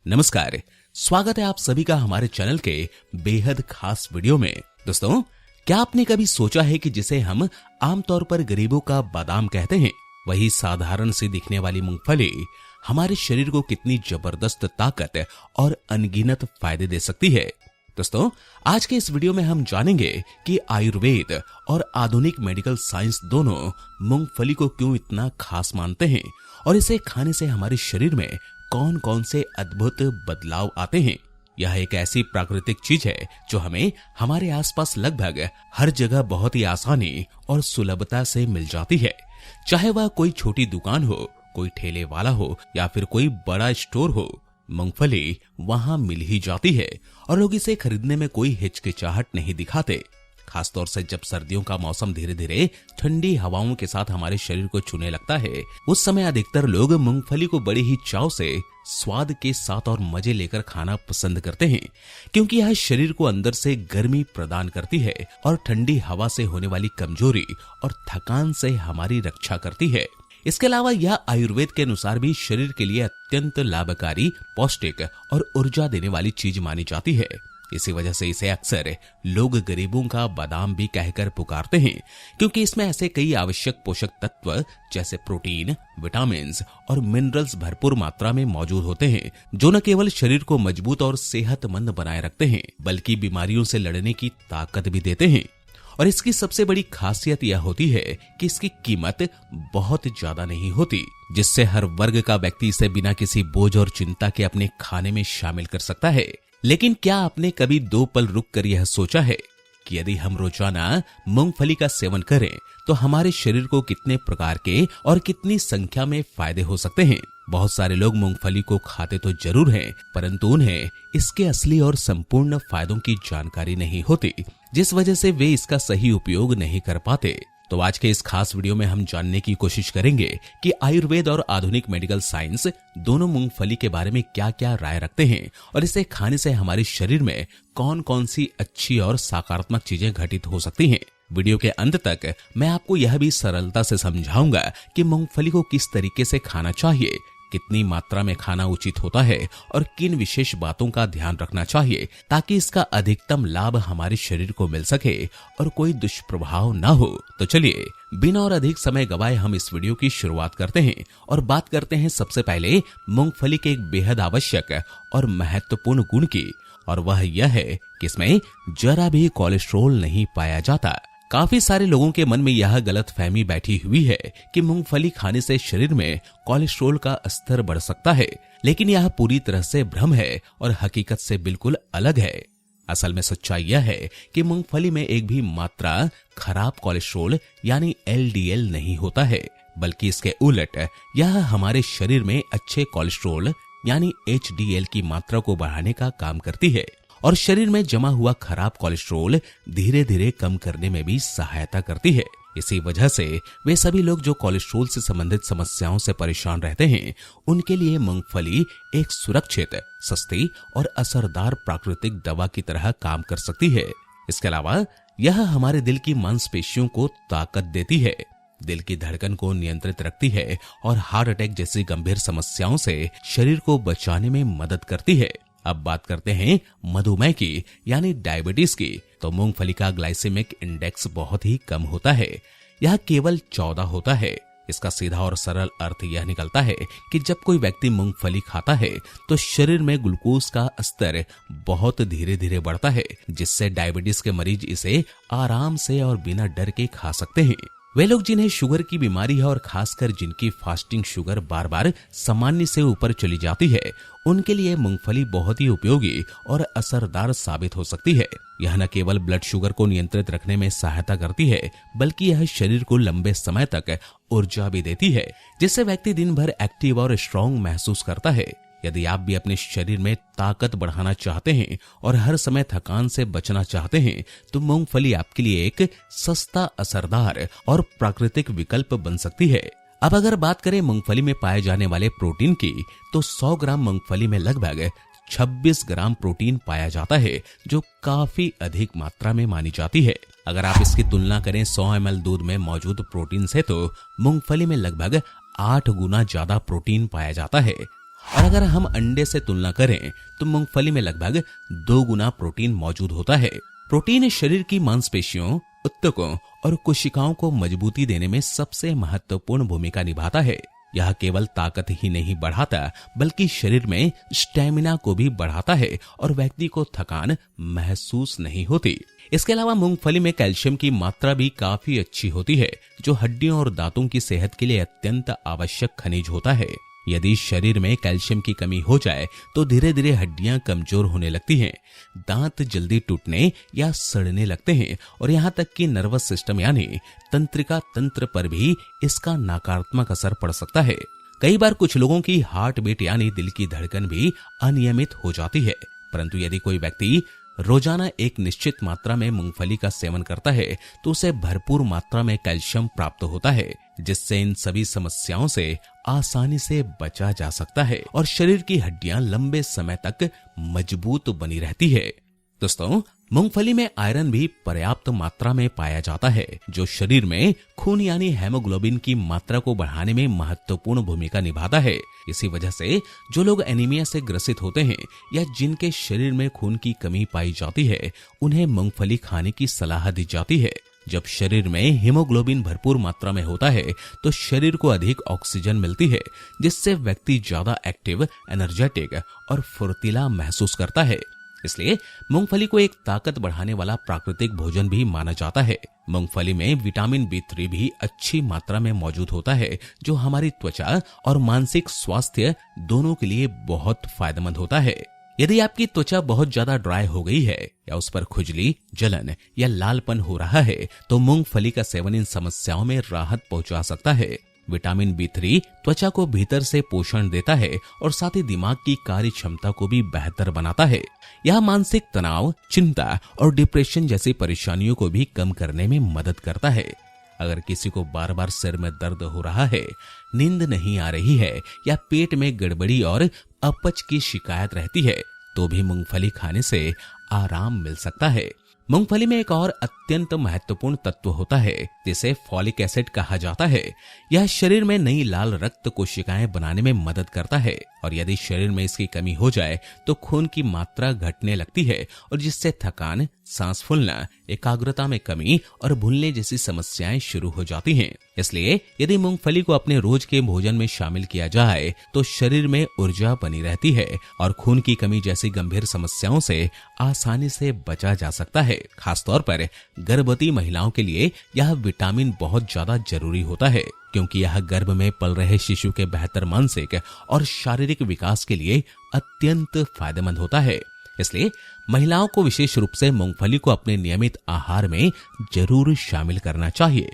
नमस्कार, स्वागत है आप सभी का हमारे चैनल के बेहद खास वीडियो में। दोस्तों, क्या आपने कभी सोचा है कि जिसे हम आमतौर पर गरीबों का बादाम कहते हैं, वही साधारण सी दिखने वाली मूंगफली हमारे शरीर को कितनी जबरदस्त ताकत और अनगिनत फायदे दे सकती है। दोस्तों, आज के इस वीडियो में हम जानेंगे कि आयुर्वेद और आधुनिक मेडिकल साइंस दोनों मूंगफली को क्यों इतना खास मानते हैं और इसे खाने से हमारे शरीर में कौन कौन से अद्भुत बदलाव आते हैं। यह एक ऐसी प्राकृतिक चीज है जो हमें हमारे आसपास लगभग हर जगह बहुत ही आसानी और सुलभता से मिल जाती है। चाहे वह कोई छोटी दुकान हो, कोई ठेले वाला हो या फिर कोई बड़ा स्टोर हो, मूंगफली वहां मिल ही जाती है और लोग इसे खरीदने में कोई हिचकिचाहट नहीं दिखाते। खासतौर से जब सर्दियों का मौसम धीरे धीरे ठंडी हवाओं के साथ हमारे शरीर को छूने लगता है, उस समय अधिकतर लोग मूंगफली को बड़ी ही चाव से, स्वाद के साथ और मजे लेकर खाना पसंद करते हैं, क्योंकि यह शरीर को अंदर से गर्मी प्रदान करती है और ठंडी हवा से होने वाली कमजोरी और थकान से हमारी रक्षा करती है। इसके अलावा यह आयुर्वेद के अनुसार भी शरीर के लिए अत्यंत लाभकारी, पौष्टिक और ऊर्जा देने वाली चीज मानी जाती है। इसी वजह से इसे अक्सर लोग गरीबों का बादाम भी कहकर पुकारते हैं, क्योंकि इसमें ऐसे कई आवश्यक पोषक तत्व जैसे प्रोटीन, विटामिन्स और मिनरल्स भरपूर मात्रा में मौजूद होते हैं, जो न केवल शरीर को मजबूत और सेहतमंद बनाए रखते हैं, बल्कि बीमारियों से लड़ने की ताकत भी देते हैं। और इसकी सबसे बड़ी खासियत यह होती है कि इसकी कीमत बहुत ज्यादा नहीं होती, जिससे हर वर्ग का व्यक्ति इसे बिना किसी बोझ और चिंता के अपने खाने में शामिल कर सकता है। लेकिन क्या आपने कभी दो पल रुक कर यह सोचा है कि यदि हम रोजाना मूंगफली का सेवन करें तो हमारे शरीर को कितने प्रकार के और कितनी संख्या में फायदे हो सकते हैं। बहुत सारे लोग मूंगफली को खाते तो जरूर हैं, परंतु उन्हें इसके असली और संपूर्ण फायदों की जानकारी नहीं होती, जिस वजह से वे इसका सही उपयोग नहीं कर पाते। तो आज के इस खास वीडियो में हम जानने की कोशिश करेंगे कि आयुर्वेद और आधुनिक मेडिकल साइंस दोनों मूंगफली के बारे में क्या क्या राय रखते हैं और इसे खाने से हमारे शरीर में कौन कौन सी अच्छी और सकारात्मक चीजें घटित हो सकती हैं। वीडियो के अंत तक मैं आपको यह भी सरलता से समझाऊंगा कि मूंगफली को किस तरीके से खाना चाहिए, कितनी मात्रा में खाना उचित होता है और किन विशेष बातों का ध्यान रखना चाहिए ताकि इसका अधिकतम लाभ हमारे शरीर को मिल सके और कोई दुष्प्रभाव न हो। तो चलिए बिना और अधिक समय गवाए हम इस वीडियो की शुरुआत करते हैं और बात करते हैं सबसे पहले मूंगफली के एक बेहद आवश्यक और महत्वपूर्ण गुण की, और वह यह है कि इसमें जरा भी कोलेस्ट्रॉल नहीं पाया जाता। काफी सारे लोगों के मन में यह गलतफहमी बैठी हुई है कि मूंगफली खाने से शरीर में कोलेस्ट्रॉल का स्तर बढ़ सकता है, लेकिन यह पूरी तरह से भ्रम है और हकीकत से बिल्कुल अलग है। असल में सच्चाई यह है कि मूंगफली में एक भी मात्रा खराब कोलेस्ट्रॉल यानी LDL नहीं होता है, बल्कि इसके उलट यह हमारे शरीर में अच्छे कोलेस्ट्रॉल यानी HDL की मात्रा को बढ़ाने का काम करती है और शरीर में जमा हुआ खराब कोलेस्ट्रॉल धीरे धीरे कम करने में भी सहायता करती है। इसी वजह से वे सभी लोग जो कोलेस्ट्रॉल से संबंधित समस्याओं से परेशान रहते हैं, उनके लिए मूंगफली एक सुरक्षित, सस्ती और असरदार प्राकृतिक दवा की तरह काम कर सकती है। इसके अलावा यह हमारे दिल की मांसपेशियों को ताकत देती है, दिल की धड़कन को नियंत्रित रखती है और हार्ट अटैक जैसी गंभीर समस्याओं से शरीर को बचाने में मदद करती है। अब बात करते हैं मधुमेह की यानी डायबिटीज की, तो मूंगफली का ग्लाइसेमिक इंडेक्स बहुत ही कम होता है, यह केवल 14 होता है। इसका सीधा और सरल अर्थ यह निकलता है कि जब कोई व्यक्ति मूंगफली खाता है तो शरीर में ग्लूकोज का स्तर बहुत धीरे धीरे बढ़ता है, जिससे डायबिटीज के मरीज इसे आराम से और बिना डर के खा सकते हैं। वे लोग जिन्हें शुगर की बीमारी है और खासकर जिनकी फास्टिंग शुगर बार बार सामान्य से ऊपर चली जाती है, उनके लिए मूंगफली बहुत ही उपयोगी और असरदार साबित हो सकती है। यह न केवल ब्लड शुगर को नियंत्रित रखने में सहायता करती है, बल्कि यह शरीर को लंबे समय तक ऊर्जा भी देती है, जिससे व्यक्ति दिन भर एक्टिव और स्ट्रांग महसूस करता है। यदि आप भी अपने शरीर में ताकत बढ़ाना चाहते हैं और हर समय थकान से बचना चाहते हैं, तो मूंगफली आपके लिए एक सस्ता, असरदार और प्राकृतिक विकल्प बन सकती है। अब अगर बात करें मूंगफली में पाए जाने वाले प्रोटीन की, तो 100 ग्राम मूंगफली में लगभग 26 ग्राम प्रोटीन पाया जाता है, जो काफी अधिक मात्रा में मानी जाती है। अगर आप इसकी तुलना करें 100 ml दूध में मौजूद प्रोटीन से, तो मूंगफली में लगभग 8 गुना ज्यादा प्रोटीन पाया जाता है। और अगर हम अंडे से तुलना करें तो मूंगफली में लगभग 2 गुना प्रोटीन मौजूद होता है। प्रोटीन शरीर की मांसपेशियों, ऊतकों और कोशिकाओं को मजबूती देने में सबसे महत्वपूर्ण भूमिका निभाता है। यह केवल ताकत ही नहीं बढ़ाता बल्कि शरीर में स्टेमिना को भी बढ़ाता है और व्यक्ति को थकान महसूस नहीं होती। इसके अलावा मूंगफली में कैल्शियम की मात्रा भी काफी अच्छी होती है, जो हड्डियों और दांतों की सेहत के लिए अत्यंत आवश्यक खनिज होता है। यदि शरीर में कैल्शियम की कमी हो जाए तो धीरे धीरे हड्डियां कमजोर होने लगती हैं, दांत जल्दी टूटने या सड़ने लगते हैं और यहाँ तक कि नर्वस सिस्टम यानी तंत्रिका तंत्र पर भी इसका नकारात्मक असर पड़ सकता है। कई बार कुछ लोगों की हार्ट बीट यानी दिल की धड़कन भी अनियमित हो जाती है। परंतु यदि कोई व्यक्ति रोजाना एक निश्चित मात्रा में मूंगफली का सेवन करता है तो उसे भरपूर मात्रा में कैल्शियम प्राप्त होता है, जिससे इन सभी समस्याओं से आसानी से बचा जा सकता है और शरीर की हड्डियां लंबे समय तक मजबूत बनी रहती है। दोस्तों, मूंगफली में आयरन भी पर्याप्त मात्रा में पाया जाता है, जो शरीर में खून यानी हेमोग्लोबिन की मात्रा को बढ़ाने में महत्वपूर्ण भूमिका निभाता है। इसी वजह से जो लोग एनीमिया से ग्रसित होते हैं या जिनके शरीर में खून की कमी पाई जाती है, उन्हें मूंगफली खाने की सलाह दी जाती है। जब शरीर में हीमोग्लोबिन भरपूर मात्रा में होता है तो शरीर को अधिक ऑक्सीजन मिलती है, जिससे व्यक्ति ज्यादा एक्टिव, एनर्जेटिक और फुर्तीला महसूस करता है। इसलिए मूंगफली को एक ताकत बढ़ाने वाला प्राकृतिक भोजन भी माना जाता है। मूंगफली में विटामिन B3 भी अच्छी मात्रा में मौजूद होता है, जो हमारी त्वचा और मानसिक स्वास्थ्य दोनों के लिए बहुत फायदेमंद होता है। यदि आपकी त्वचा बहुत ज्यादा ड्राई हो गई है या उस पर खुजली, जलन या लालपन हो रहा है तो मूंगफली का सेवन इन समस्याओं में राहत पहुंचा सकता है। विटामिन B3 त्वचा को भीतर से पोषण देता है और साथ ही दिमाग की कार्य क्षमता को भी बेहतर बनाता है। यह मानसिक तनाव, चिंता और डिप्रेशन जैसी परेशानियों को भी कम करने में मदद करता है। अगर किसी को बार बार सिर में दर्द हो रहा है, नींद नहीं आ रही है या पेट में गड़बड़ी और अपच की शिकायत रहती है तो भी मूंगफली खाने से आराम मिल सकता है। मूंगफली में एक और अत्यंत महत्वपूर्ण तत्व होता है जिसे फॉलिक एसिड कहा जाता है। यह शरीर में नई लाल रक्त कोशिकाएं बनाने में मदद करता है और यदि शरीर में इसकी कमी हो जाए तो खून की मात्रा घटने लगती है और जिससे थकान, सांस फूलना, एकाग्रता में कमी और भूलने जैसी समस्याएं शुरू हो जाती हैं। इसलिए यदि मूंगफली को अपने रोज के भोजन में शामिल किया जाए तो शरीर में ऊर्जा बनी रहती है और खून की कमी जैसी गंभीर समस्याओं से आसानी से बचा जा सकता है। खासतौर पर गर्भवती महिलाओं के लिए यह विटामिन बहुत ज्यादा जरूरी होता है, क्योंकि यह गर्भ में पल रहे शिशु के बेहतर मानसिक और शारीरिक विकास के लिए अत्यंत फायदेमंद होता है। इसलिए महिलाओं को विशेष रूप से मूंगफली को अपने नियमित आहार में जरूर शामिल करना चाहिए।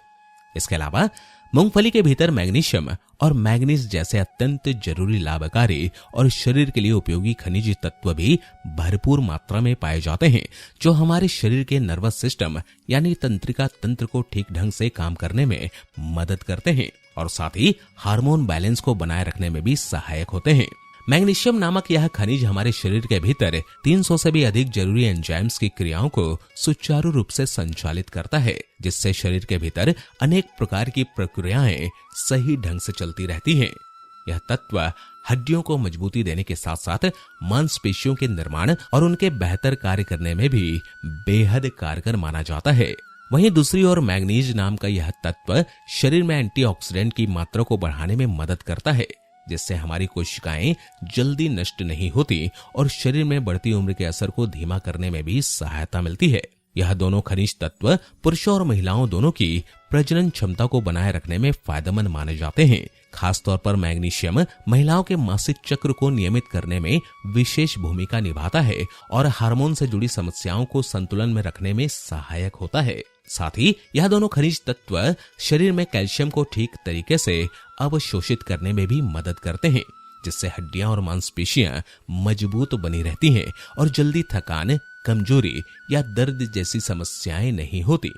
इसके अलावा मूंगफली के भीतर मैग्नीशियम और मैग्नीज जैसे अत्यंत जरूरी, लाभकारी और शरीर के लिए उपयोगी खनिज तत्व भी भरपूर मात्रा में पाए जाते हैं, जो हमारे शरीर के नर्वस सिस्टम यानी तंत्रिका तंत्र को ठीक ढंग से काम करने में मदद करते हैं और साथ ही हार्मोन बैलेंस को बनाए रखने में भी सहायक होते हैं। मैग्नीशियम नामक यह खनिज हमारे शरीर के भीतर 300 से भी अधिक जरूरी एंजाइम्स की क्रियाओं को सुचारू रूप से संचालित करता है, जिससे शरीर के भीतर अनेक प्रकार की प्रक्रियाएं सही ढंग से चलती रहती हैं। यह तत्व हड्डियों को मजबूती देने के साथ साथ मांसपेशियों के निर्माण और उनके बेहतर कार्य करने में भी बेहद कारगर माना जाता है। वहीं दूसरी ओर मैग्नीज नाम का यह तत्व शरीर में एंटीऑक्सीडेंट की मात्रा को बढ़ाने में मदद करता है, जिससे हमारी कोशिकाएं जल्दी नष्ट नहीं होती और शरीर में बढ़ती उम्र के असर को धीमा करने में भी सहायता मिलती है। यह दोनों खनिज तत्व पुरुषों और महिलाओं दोनों की प्रजनन क्षमता को बनाए रखने में फायदेमंद माने जाते हैं। खासतौर पर मैग्नीशियम महिलाओं के मासिक चक्र को नियमित करने में विशेष भूमिका निभाता है और हार्मोन से जुड़ी समस्याओं को संतुलन में रखने में सहायक होता है। साथ ही यह दोनों खनिज तत्व शरीर में कैल्शियम को ठीक तरीके से अवशोषित करने में भी मदद करते हैं, जिससे हड्डियां और मांसपेशियां मजबूत बनी रहती हैं और जल्दी थकान, कमजोरी या दर्द जैसी समस्याएं नहीं होती।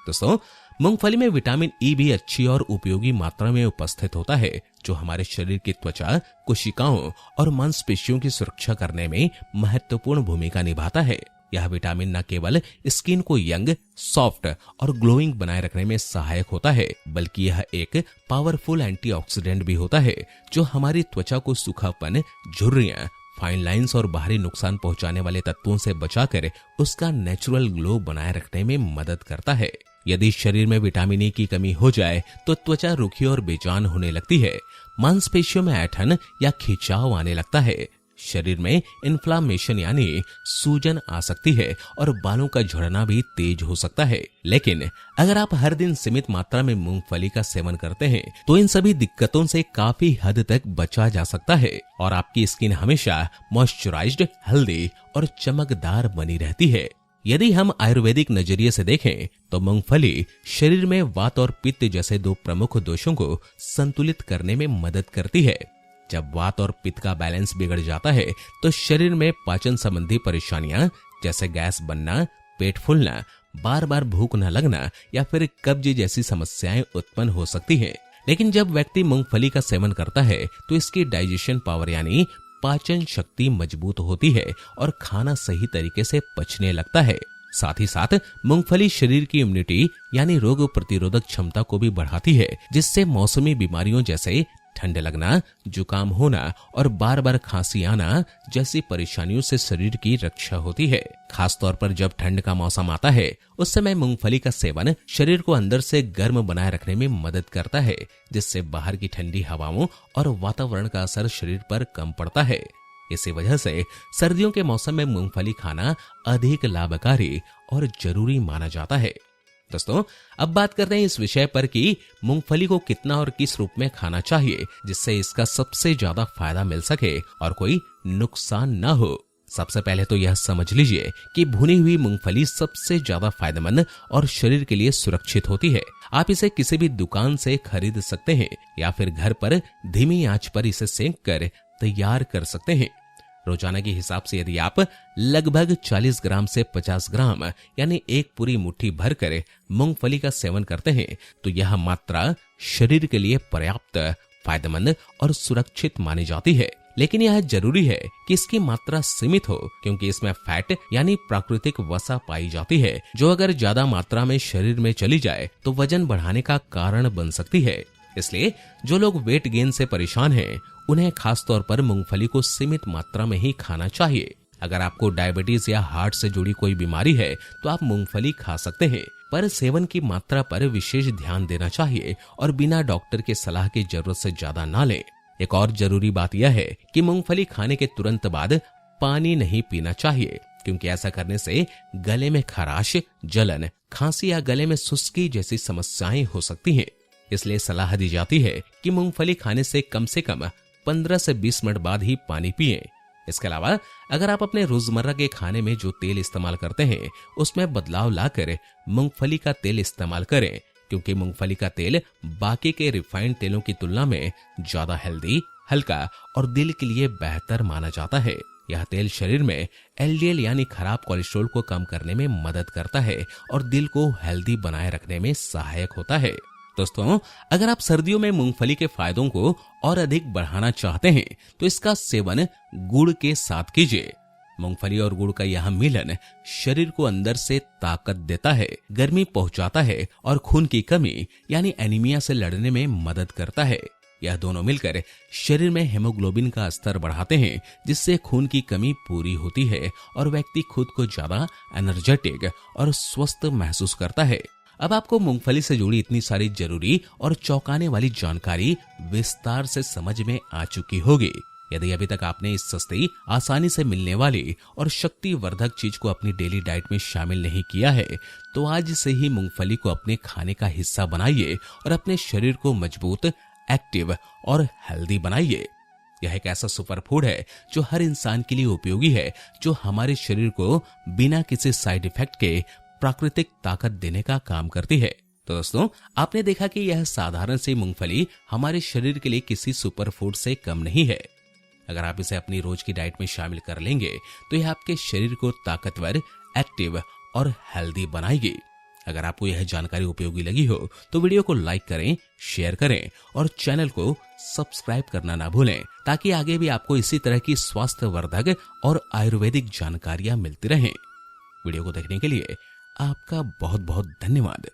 दोस्तों, मूंगफली में विटामिन ई भी अच्छी और उपयोगी मात्रा में उपस्थित होता है, जो हमारे शरीर की त्वचा, कोशिकाओं और मांसपेशियों की सुरक्षा करने में महत्वपूर्ण भूमिका निभाता है। यह विटामिन न केवल स्किन को यंग, सॉफ्ट और ग्लोइंग बनाए रखने में सहायक होता है, बल्कि यह एक पावरफुल एंटीऑक्सीडेंट भी होता है जो हमारी त्वचा को सूखापन, झुर्रियां, फाइन लाइंस और बाहरी नुकसान पहुंचाने वाले तत्वों से बचाकर उसका नेचुरल ग्लो बनाए रखने में मदद करता है। यदि शरीर में विटामिन ई की कमी हो जाए तो त्वचा रूखी और बेजान होने लगती है, मांसपेशियों में ऐंठन या खिंचाव आने लगता है, शरीर में इन्फ्लामेशन यानी सूजन आ सकती है और बालों का झड़ना भी तेज हो सकता है। लेकिन अगर आप हर दिन सीमित मात्रा में मूंगफली का सेवन करते हैं तो इन सभी दिक्कतों से काफी हद तक बचा जा सकता है और आपकी स्किन हमेशा मॉइस्चराइज्ड, हेल्दी और चमकदार बनी रहती है। यदि हम आयुर्वेदिक नजरिए से देखें तो मूंगफली शरीर में वात और पित्त जैसे दो प्रमुख दोषों को संतुलित करने में मदद करती है। जब वात और पित्त का बैलेंस बिगड़ जाता है तो शरीर में पाचन संबंधी परेशानियां जैसे गैस बनना, पेट फूलना, बार बार भूख न लगना या फिर कब्ज जैसी समस्याएं उत्पन्न हो सकती हैं। लेकिन जब व्यक्ति मूंगफली का सेवन करता है तो इसकी डाइजेशन पावर यानी पाचन शक्ति मजबूत होती है और खाना सही तरीके से पचने लगता है। साथ ही साथ मूंगफली शरीर की इम्यूनिटी यानी रोग प्रतिरोधक क्षमता को भी बढ़ाती है, जिससे मौसमी बीमारियों जैसे ठंड लगना, जुकाम होना और बार बार खांसी आना जैसी परेशानियों से शरीर की रक्षा होती है। खासतौर पर जब ठंड का मौसम आता है उस समय मूंगफली का सेवन शरीर को अंदर से गर्म बनाए रखने में मदद करता है, जिससे बाहर की ठंडी हवाओं और वातावरण का असर शरीर पर कम पड़ता है। इसी वजह से सर्दियों के मौसम में मूंगफली खाना अधिक लाभकारी और जरूरी माना जाता है। दोस्तों, अब बात करते हैं इस विषय पर कि मूंगफली को कितना और किस रूप में खाना चाहिए जिससे इसका सबसे ज्यादा फायदा मिल सके और कोई नुकसान न हो। सबसे पहले तो यह समझ लीजिए कि भुनी हुई मूंगफली सबसे ज्यादा फायदेमंद और शरीर के लिए सुरक्षित होती है। आप इसे किसी भी दुकान से खरीद सकते हैं या फिर घर पर धीमी आंच पर इसे सेंक कर तैयार कर सकते हैं। रोजाना के हिसाब से यदि आप लगभग 40 ग्राम से 50 ग्राम यानी एक पूरी मुट्ठी भर कर मूंगफली का सेवन करते हैं तो यह मात्रा शरीर के लिए पर्याप्त, फायदेमंद और सुरक्षित मानी जाती है। लेकिन यह जरूरी है कि इसकी मात्रा सीमित हो, क्योंकि इसमें फैट यानी प्राकृतिक वसा पाई जाती है जो अगर ज्यादा मात्रा में शरीर में चली जाए तो वजन बढ़ाने का कारण बन सकती है। इसलिए जो लोग वेट गेन से परेशान हैं उन्हें खास तौर पर मूंगफली को सीमित मात्रा में ही खाना चाहिए। अगर आपको डायबिटीज या हार्ट से जुड़ी कोई बीमारी है तो आप मूंगफली खा सकते हैं, पर सेवन की मात्रा पर विशेष ध्यान देना चाहिए और बिना डॉक्टर के सलाह की जरूरत से ज्यादा ना लें। एक और जरूरी बात यह है कि मूंगफली खाने के तुरंत बाद पानी नहीं पीना चाहिए, क्योंकि ऐसा करने से गले में खराश, जलन, खांसी या गले में सुस्ती जैसी समस्याएं हो सकती हैं। इसलिए सलाह दी जाती है कि मूंगफली खाने से कम 15 से 20 मिनट बाद ही पानी पिएं। इसके अलावा अगर आप अपने रोजमर्रा के खाने में जो तेल इस्तेमाल करते हैं उसमें बदलाव लाकर मूंगफली का तेल इस्तेमाल करें, क्योंकि मूंगफली का तेल बाकी के रिफाइंड तेलों की तुलना में ज्यादा हेल्दी, हल्का और दिल के लिए बेहतर माना जाता है। यह तेल शरीर में एलडीएल यानी खराब कोलेस्ट्रॉल को कम करने में मदद करता है और दिल को हेल्दी बनाए रखने में सहायक होता है। दोस्तों, अगर आप सर्दियों में मूंगफली के फायदों को और अधिक बढ़ाना चाहते हैं तो इसका सेवन गुड़ के साथ कीजिए। मूंगफली और गुड़ का यह मिलन शरीर को अंदर से ताकत देता है, गर्मी पहुंचाता है और खून की कमी यानी एनीमिया से लड़ने में मदद करता है। यह दोनों मिलकर शरीर में हेमोग्लोबिन का स्तर बढ़ाते हैं, जिससे खून की कमी पूरी होती है और व्यक्ति खुद को ज्यादा एनर्जेटिक और स्वस्थ महसूस करता है। अब आपको मूंगफली से जुड़ी इतनी सारी जरूरी और चौंकाने वाली जानकारी विस्तार से समझ में आ चुकी होगी। यदि अभी तक आपने इस सस्ती, आसानी से मिलने वाली और शक्तिवर्धक चीज को अपनी डेली डाइट में शामिल नहीं किया है तो आज से ही मूंगफली को अपने खाने का हिस्सा बनाइए और अपने शरीर को मजबूत, एक्टिव और हेल्दी बनाइए। यह एक ऐसा सुपर फूड है जो हर इंसान के लिए उपयोगी है, जो हमारे शरीर को बिना किसी साइड इफेक्ट के प्राकृतिक ताकत देने का काम करती है। तो दोस्तों, आपने देखा कि यह साधारण सी मूंगफली हमारे शरीर के लिए किसी सुपर फूड से कम नहीं है। अगर आप इसे अपनी रोज की डाइट में शामिल कर लेंगे तो यह आपके शरीर को ताकतवर, एक्टिव और हेल्दी बनाएगी। अगर आपको यह जानकारी उपयोगी लगी हो तो वीडियो को लाइक करें, शेयर करें और चैनल को सब्सक्राइब करना ना भूलें, ताकि आगे भी आपको इसी तरह की स्वास्थ्यवर्धक और आयुर्वेदिक जानकारियां मिलती रहें। वीडियो को देखने के लिए आपका बहुत बहुत धन्यवाद।